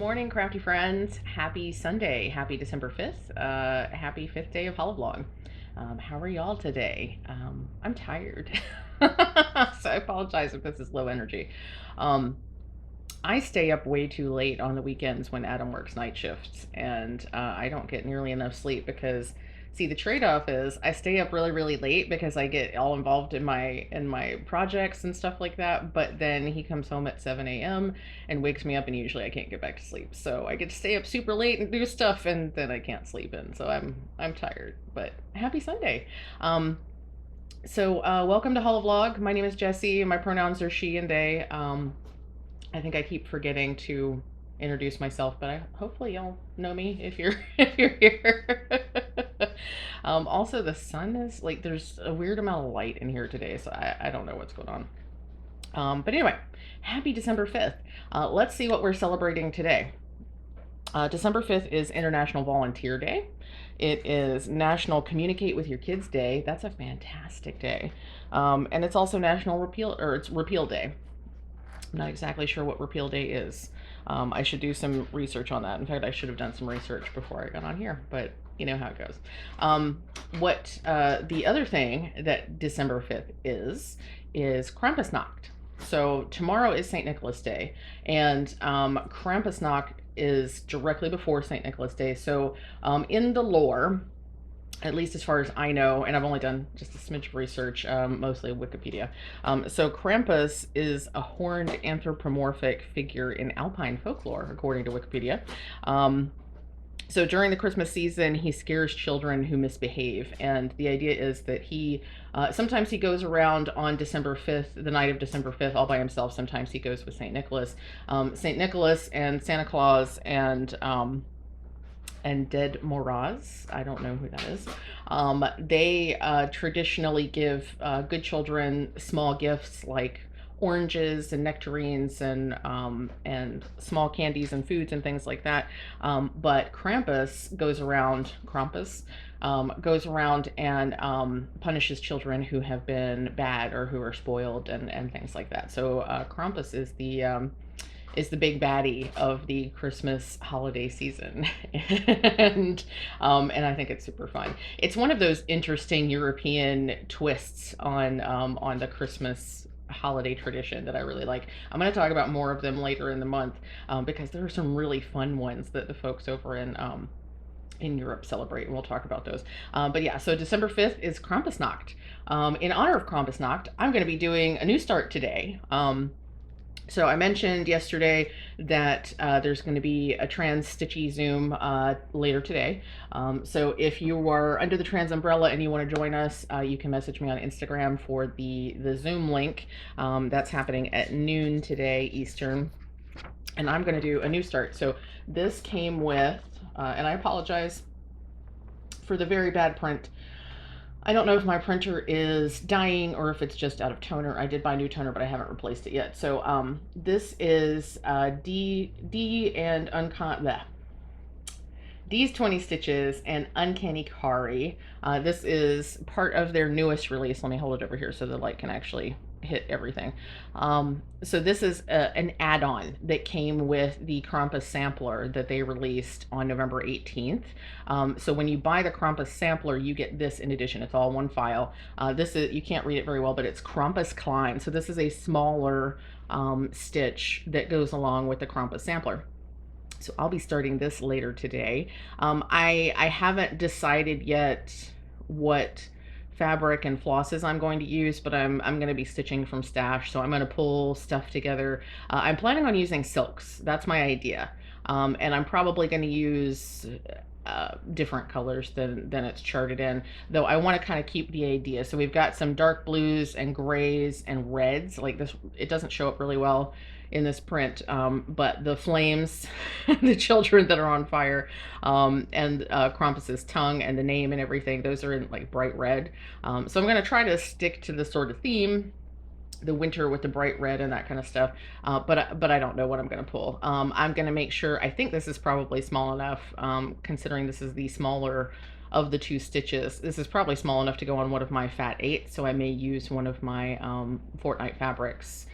morning, crafty friends. Happy Sunday. Happy December 5th. Happy 5th day of Holi-Vlog. How are y'all today? I'm tired. So I apologize if this is low energy. Um, I stay up way too late on the weekends when Adam works night shifts, and I don't get nearly enough sleep because, see, the trade-off is I stay up really, really late because I get all involved in my projects and stuff like that. But then he comes home at 7 a.m. and wakes me up, and usually I can't get back to sleep. So I get to stay up super late and do stuff, and then I can't sleep in. So I'm tired. But happy Sunday. Welcome to Holi-Vlog. My name is Jessie, and my pronouns are she and they. I think I keep forgetting to introduce myself, but hopefully y'all know me if you're if you're here. Also, the sun is like there's a weird amount of light in here today, so I don't know what's going on. But anyway, happy December 5th. Let's see what we're celebrating today. December 5th is International Volunteer Day. It is National Communicate with Your Kids Day. That's a fantastic day. And it's also National Repeal Day. I'm not exactly sure what Repeal Day is. I should do some research on that. In fact, I should have done some research before I got on here, but you know how it goes. The other thing that December 5th is Krampusnacht. So tomorrow is St. Nicholas Day, and Krampusnacht is directly before St. Nicholas Day. So in the lore, at least as far as I know, and I've only done just a smidge of research, mostly Wikipedia. So Krampus is a horned anthropomorphic figure in Alpine folklore, according to Wikipedia. So during the Christmas season, he scares children who misbehave, and the idea is that he sometimes he goes around on December 5th, the night of December 5th, all by himself. Sometimes he goes with St. Nicholas. St. Nicholas and Santa Claus and Dead Moraz, I don't know who that is. They traditionally give good children small gifts like oranges and nectarines and small candies and foods and things like that. But Krampus goes around. Goes around and punishes children who have been bad or who are spoiled and things like that. So Krampus is the big baddie of the Christmas holiday season. and I think it's super fun. It's one of those interesting European twists on the Christmas holiday tradition that I really like. I'm going to talk about more of them later in the month because there are some really fun ones that the folks over in Europe celebrate, and we'll talk about those. But yeah, so December 5th is Krampusnacht. In honor of Krampusnacht, I'm going to be doing a new start today. So I mentioned yesterday that there's going to be a trans stitchy Zoom later today. So if you are under the trans umbrella and you want to join us, you can message me on Instagram for the Zoom link. That's happening at noon today Eastern. And I'm going to do a new start. So this came with, and I apologize for the very bad print. I don't know if my printer is dying or if it's just out of toner. I did buy a new toner, but I haven't replaced it yet. So this is D and D's 20 Stitches and Uncanny Kari. This is part of their newest release. Let me hold it over here so the light can actually hit everything. So this is an add-on that came with the Krampus sampler that they released on November 18th. So when you buy the Krampus sampler, you get this in addition. It's all one file. This is, you can't read it very well, but it's Krampus Klein. So this is a smaller stitch that goes along with the Krampus sampler. So I'll be starting this later today. I haven't decided yet what fabric and flosses I'm going to use, but I'm going to be stitching from stash, so I'm going to pull stuff together. I'm planning on using silks. That's my idea. And I'm probably going to use different colors than it's charted in, though I want to kind of keep the idea. So we've got some dark blues and grays and reds. Like this, it doesn't show up really well in this print, but the flames, the children that are on fire, and Krampus's tongue and the name and everything, those are in like bright red. So I'm going to try to stick to the sort of theme, the winter with the bright red and that kind of stuff, but I don't know what I'm going to pull. I'm going to make sure, I think this is probably small enough, considering this is the smaller of the two stitches. This is probably small enough to go on one of my Fat 8, so I may use one of my Fortnite fabrics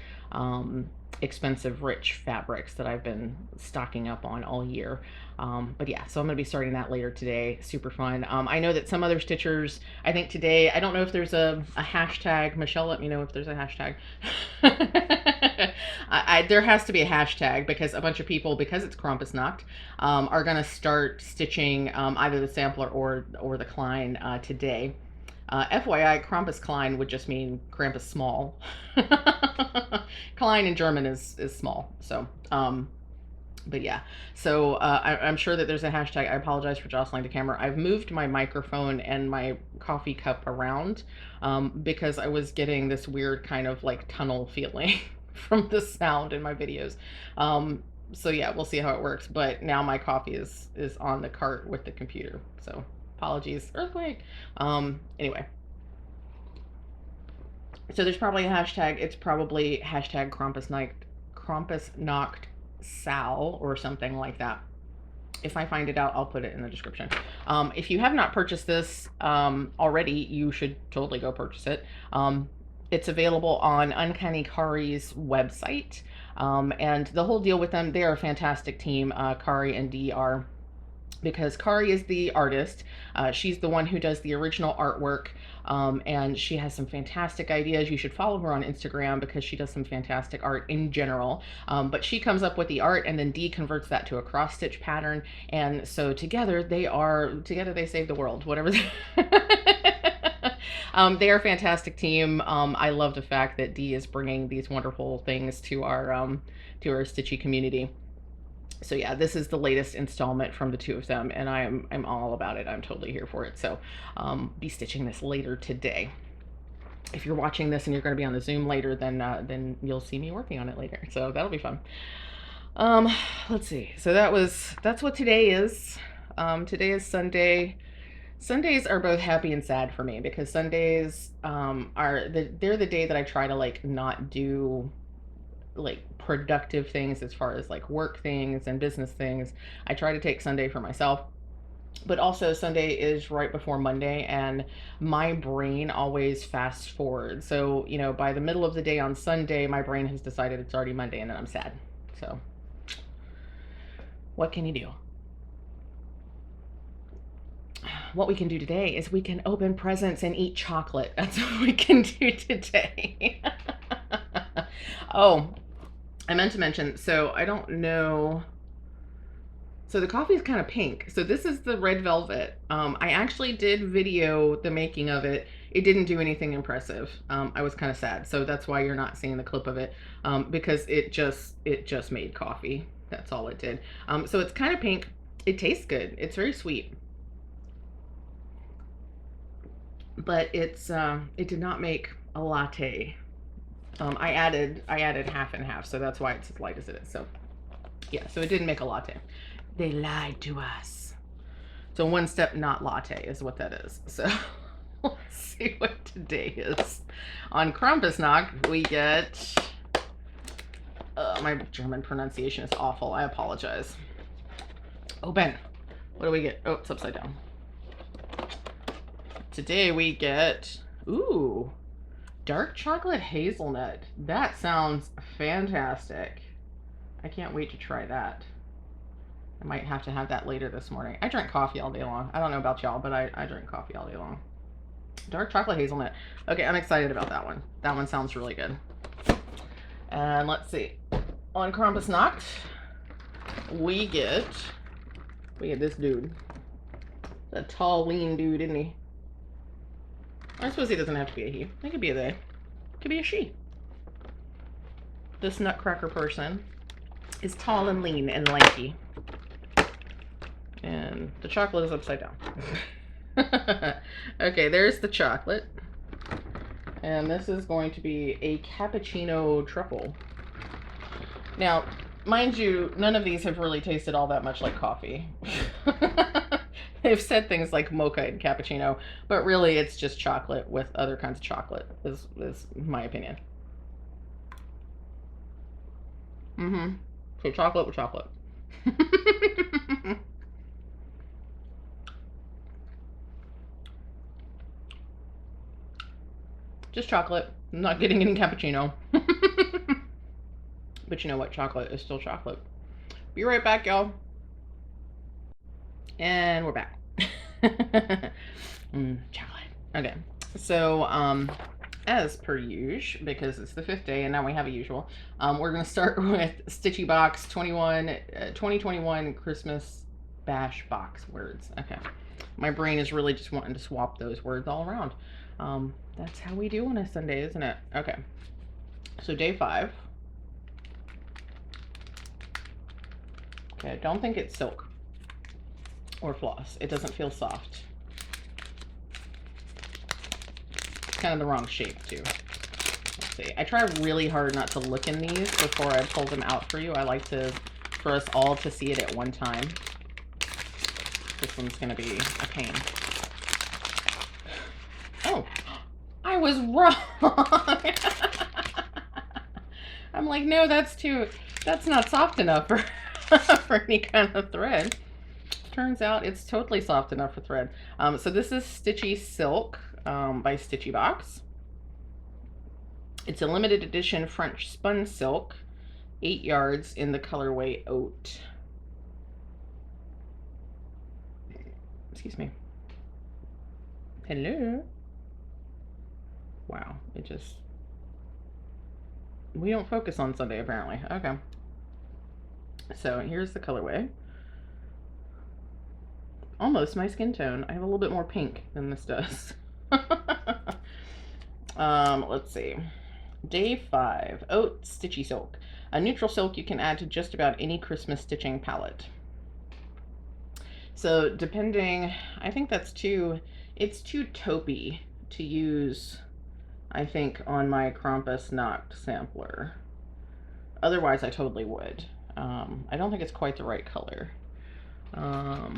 expensive, rich fabrics that I've been stocking up on all year. But yeah, so I'm going to be starting that later today. Super fun. I know that some other stitchers, I think today, I don't know if there's a hashtag. Michelle, let me know if there's a hashtag. There has to be a hashtag because a bunch of people, because it's Krampusnacht, are going to start stitching either the sampler or the Klein today. FYI, Krampus Klein would just mean Krampus small. Klein in German is small. So, but yeah. So I'm sure that there's a hashtag. I apologize for jostling the camera. I've moved my microphone and my coffee cup around because I was getting this weird kind of like tunnel feeling from the sound in my videos. So yeah, we'll see how it works. But now my coffee is on the cart with the computer. So apologies, earthquake. Anyway. So there's probably a hashtag. It's probably hashtag Krampusnacht Sal or something like that. If I find it out, I'll put it in the description. If you have not purchased this already, you should totally go purchase it. It's available on Uncanny Kari's website. And the whole deal with them, they are a fantastic team, Kari and Dee are, because Kari is the artist. She's the one who does the original artwork, and she has some fantastic ideas. You should follow her on Instagram because she does some fantastic art in general. But she comes up with the art, and then Dee converts that to a cross stitch pattern, and so together they save the world. Whatever. They are a fantastic team. I love the fact that Dee is bringing these wonderful things to our stitchy community. So yeah, this is the latest installment from the two of them, and I'm all about it. I'm totally here for it. So be stitching this later today. If you're watching this and you're going to be on the Zoom later, then you'll see me working on it later. So that'll be fun. Let's see. So that's what today is. Today is Sunday. Sundays are both happy and sad for me because Sundays they're the day that I try to like not do like productive things as far as like work things and business things. I try to take Sunday for myself, but also Sunday is right before Monday, and my brain always fast forwards. So, you know, by the middle of the day on Sunday, my brain has decided it's already Monday, and then I'm sad. So, what can you do? What we can do today is we can open presents and eat chocolate. That's what we can do today. Oh, I meant to mention, so I don't know. So the coffee is kind of pink. So this is the red velvet. I actually did video the making of it. It didn't do anything impressive. I was kind of sad. So that's why you're not seeing the clip of it, because it just made coffee. That's all it did. So it's kind of pink. It tastes good. It's very sweet. But it did not make a latte. I added half and half, so that's why it's as light as it is. So yeah, so it didn't make a latte. They lied to us. So one step not latte is what that is. So let's see what today is. On Krampusnacht, we get, my German pronunciation is awful. I apologize. Open. What do we get? Oh, it's upside down. Today we get, ooh, dark chocolate hazelnut. That sounds fantastic. I can't wait to try that. I might have to have that later this morning. I drink coffee all day long. I don't know about y'all, but I drink coffee all day long. Dark chocolate hazelnut. Okay, I'm excited about that one. That one sounds really good. And let's see. On Krampusnacht, we get this dude. A tall, lean dude, isn't he? I suppose he doesn't have to be a he. It could be a they. It could be a she. This nutcracker person is tall and lean and lanky. And the chocolate is upside down. Okay, there's the chocolate. And this is going to be a cappuccino truffle. Now, mind you, none of these have really tasted all that much like coffee. They've said things like mocha and cappuccino, but really it's just chocolate with other kinds of chocolate, is my opinion. So chocolate with chocolate. Just chocolate. I'm not getting any cappuccino. But you know what? Chocolate is still chocolate. Be right back, y'all. And we're back. Chocolate. Okay. So, as per usual, because it's the 5th day and now we have a usual, we're going to start with Stitchy Box 2021 Christmas Bash Box words. Okay. My brain is really just wanting to swap those words all around. That's how we do on a Sunday, isn't it? Okay. So day 5. Okay, I don't think it's silk or floss. It doesn't feel soft. It's kind of the wrong shape too. Let's see. I try really hard not to look in these before I pull them out for you. I like for us all to see it at one time. This one's gonna be a pain. Oh, I was wrong. I'm like, no, that's not soft enough for for any kind of thread. Turns out it's totally soft enough for thread. So this is Stitchy Silk by Stitchy Box. It's a limited edition French spun silk, 8 yards in the colorway Oat. Excuse me. Hello. Wow, we don't focus on Sunday apparently. Okay. So here's the colorway. Almost my skin tone. I have a little bit more pink than this does. Let's see. Day 5, Oat Stitchy Silk. A neutral silk you can add to just about any Christmas stitching palette. So depending, I think it's too taupey to use, I think, on my Krampus Nacht sampler. Otherwise, I totally would. I don't think it's quite the right color. I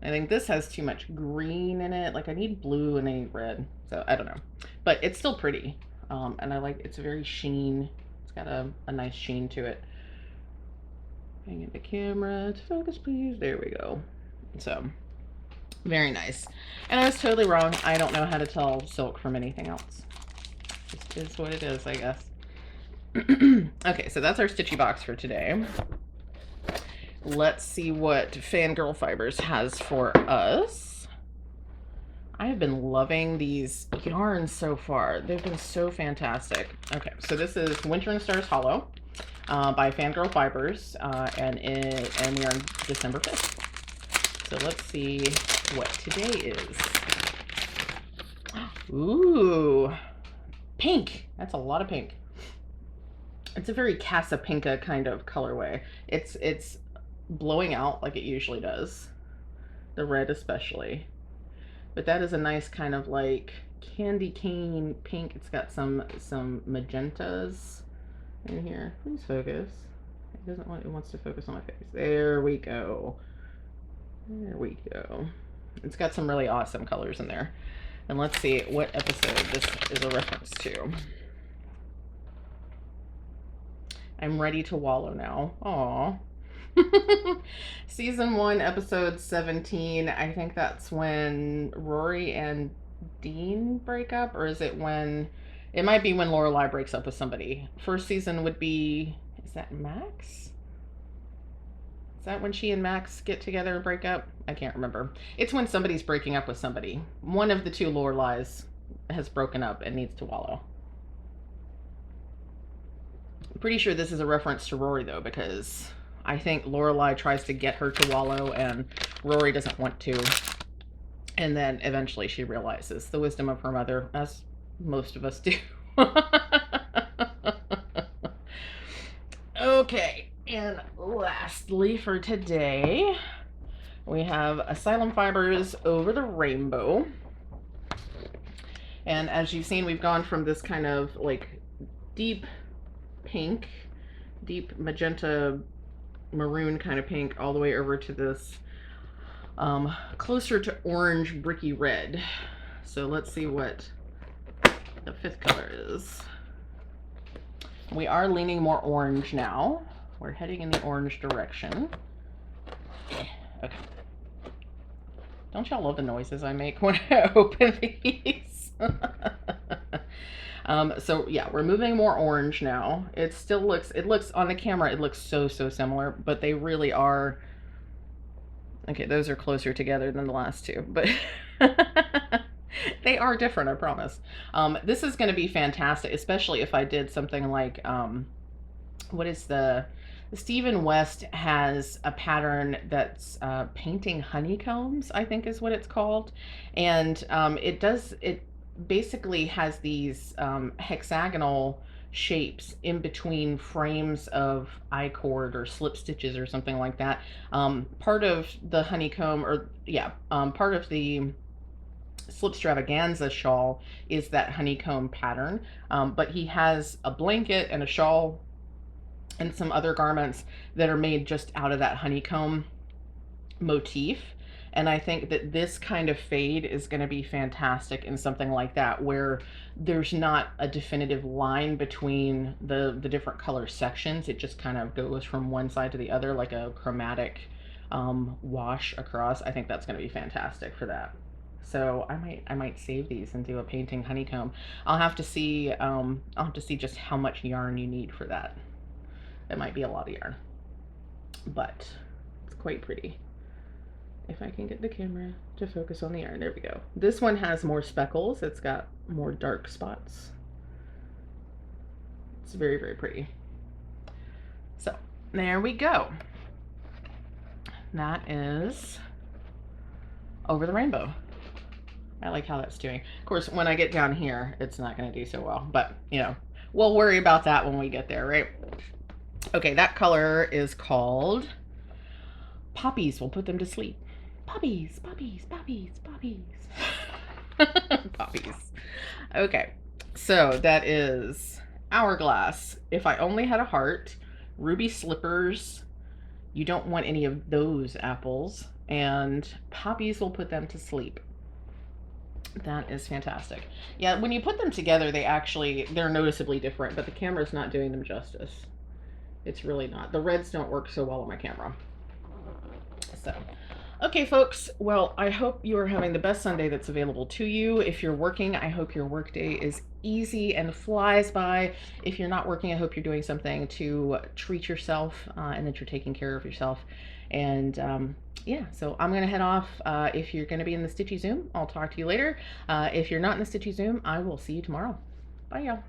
think this has too much green in it. Like, I need blue and I need red. So, I don't know. But it's still pretty. And I like, it's very sheen. It's got a nice sheen to it. Bring in the camera to focus, please. There we go. So, very nice. And I was totally wrong. I don't know how to tell silk from anything else. Just is what it is, I guess. Okay, so that's our Stitchy Box for today. Let's see what Fangirl Fibers has for us. I have been loving these yarns so far. They've been so fantastic. Okay, so this is Winter and Stars Hollow by Fangirl Fibers, and we are on December 5th. So let's see what today is. Ooh, pink. That's a lot of pink. It's a very Casa Pinka kind of colorway. It's blowing out like it usually does. The red especially. But that is a nice kind of like candy cane pink. It's got some magentas in here. Please focus. It wants to focus on my face. There we go. There we go. It's got some really awesome colors in there. And let's see what episode this is a reference to. I'm ready to wallow now. Aww. Season 1, episode 17. I think that's when Rory and Dean break up, or is it when... It might be when Lorelai breaks up with somebody. First season would be... Is that Max? Is that when she and Max get together and break up? I can't remember. It's when somebody's breaking up with somebody. One of the two Lorelais has broken up and needs to wallow. I'm pretty sure this is a reference to Rory, though, because I think Lorelai tries to get her to wallow, and Rory doesn't want to. And then eventually she realizes the wisdom of her mother, as most of us do. Okay, and lastly for today, we have Asylum Fibers Over the Rainbow. And as you've seen, we've gone from this kind of like deep pink, deep magenta maroon kind of pink, all the way over to this closer to orange bricky red. So let's see what the 5th color is. We are leaning more orange now. We're heading in the orange direction. Okay. Don't y'all love the noises I make when I open these? So yeah, we're moving more orange now. It still looks, it looks on the camera, it looks so similar, but they really are. Okay, those are closer together than the last two, but they are different, I promise. This is going to be fantastic, especially if I did something like, what is the Stephen West has a pattern that's painting honeycombs, I think is what it's called. And it basically has these hexagonal shapes in between frames of I-cord or slip stitches or something like that. Part of the honeycomb, or yeah, part of the slipstravaganza shawl is that honeycomb pattern. But he has a blanket and a shawl and some other garments that are made just out of that honeycomb motif. And I think that this kind of fade is going to be fantastic in something like that, where there's not a definitive line between the different color sections. It just kind of goes from one side to the other like a chromatic wash across. I think that's going to be fantastic for that. So I might save these and do a painting honeycomb. I'll have to see just how much yarn you need for that. It might be a lot of yarn, but it's quite pretty. If I can get the camera to focus on the yarn, there we go. This one has more speckles. It's got more dark spots. It's very, very pretty. So there we go. That is Over the Rainbow. I like how that's doing. Of course, when I get down here, it's not going to do so well, but you know, we'll worry about that when we get there, right? Okay, that color is called Poppies. We'll put them to sleep. Poppies, poppies, poppies, poppies. Poppies. Okay, so that is Hourglass. If I Only Had a Heart, Ruby Slippers. You don't want any of those apples. And Poppies will put them to sleep. That is fantastic. Yeah, when you put them together, they're noticeably different, but the camera's not doing them justice. It's really not. The reds don't work so well on my camera. So, okay, folks. Well, I hope you are having the best Sunday that's available to you. If you're working, I hope your workday is easy and flies by. If you're not working, I hope you're doing something to treat yourself and that you're taking care of yourself. And yeah, so I'm going to head off. If you're going to be in the Stitchy Zoom, I'll talk to you later. If you're not in the Stitchy Zoom, I will see you tomorrow. Bye, y'all.